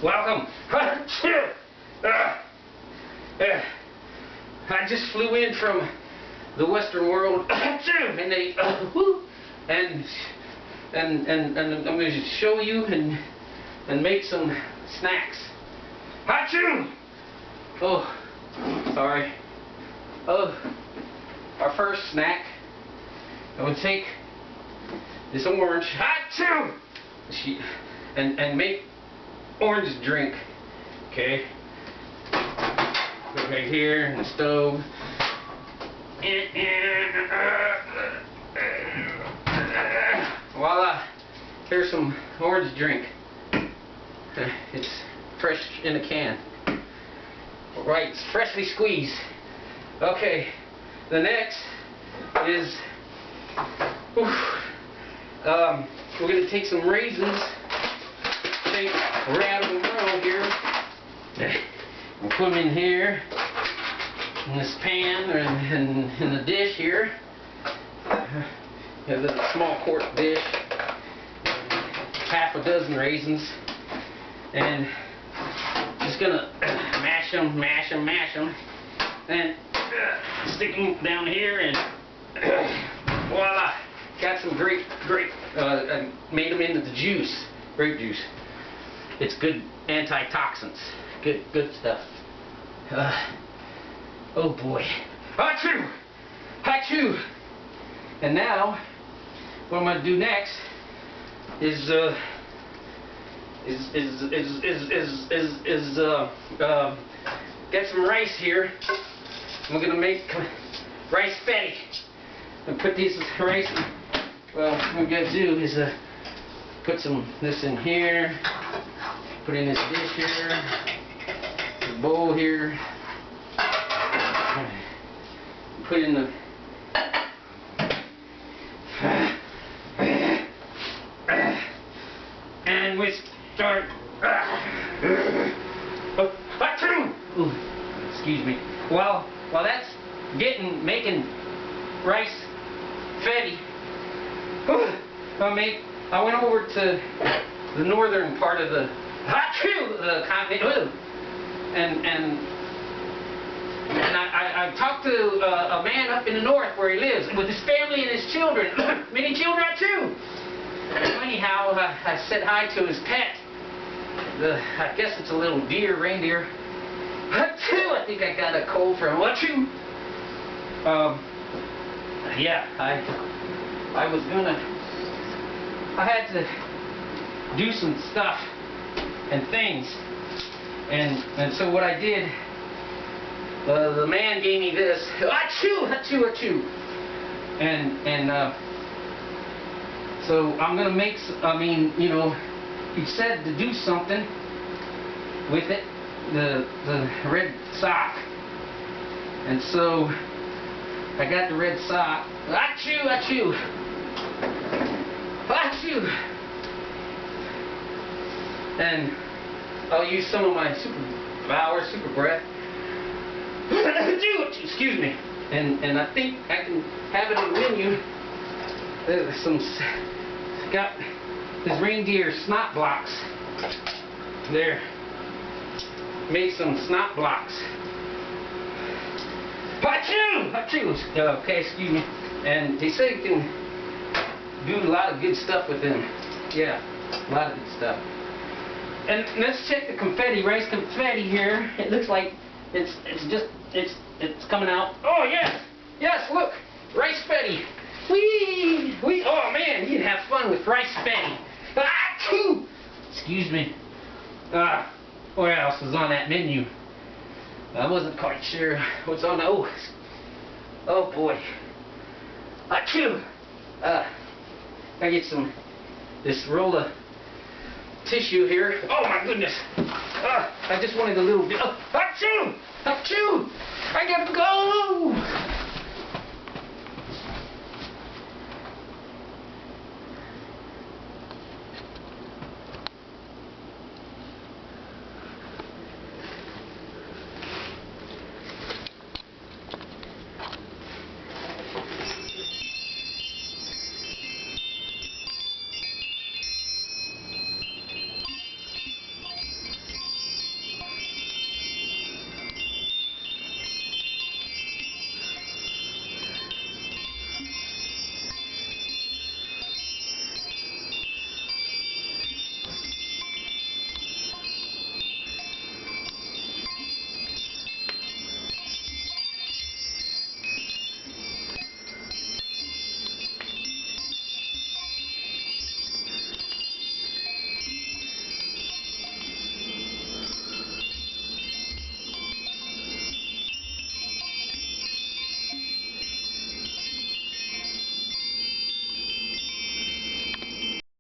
welcome. I just flew in from the Western world, and they, and I'm going to show you and make some snacks. Achoo! Oh, sorry. Oh, our first snack. I would take this orange, achoo, and make orange drink. Okay. Put it right here in the stove. Voila! Here's some orange drink. It's fresh in a can. Right, it's freshly squeezed. Okay, the next is we're going to take some raisins, rattle them around here, and put them in here in this pan or in the dish here. There's a small quart dish, half a dozen raisins, and just gonna mash them, and stick them down here, and voila! Got some grape. I made them into the juice, grape juice. It's good antitoxins, good stuff. Oh boy! Achoo! Achoo! And now, what I'm gonna do next is get some rice here. I'm gonna make rice spaghetti and put these rice. Well, what I'm gonna do is put this in here, put in this dish here, the bowl here, put in the and we start. Ooh, excuse me. While that's making rice fatty, I went over to the northern part of the continent, and I talked to a man up in the north where he lives with his family and his children. Many children too. Anyhow, I said hi to his pet. I guess it's a little reindeer. I think I got a cold from Achoo. Yeah, I had to do some stuff and things, and so what I did, the man gave me this, achoo, and so I'm gonna make, he said to do something with it, the red sock, and so I got the red sock, achoo, and I'll use some of my super breath, excuse me, and I think I can have it in the menu. There's got this reindeer snot blocks. There. Made some snot blocks. Achoo! Okay, excuse me. And they say you can do a lot of good stuff with them. Yeah, a lot of good stuff. And let's check the confetti, rice confetti here. It looks like it's coming out. Oh yes, look, rice confetti. Wee! Oh man, you can have fun with rice confetti. Achoo! Excuse me. What else is on that menu? I wasn't quite sure what's on the. Oh boy. Achoo! I get this roll of tissue here. Oh my goodness! I just wanted a little bit. Achoo! Achoo! I gotta go!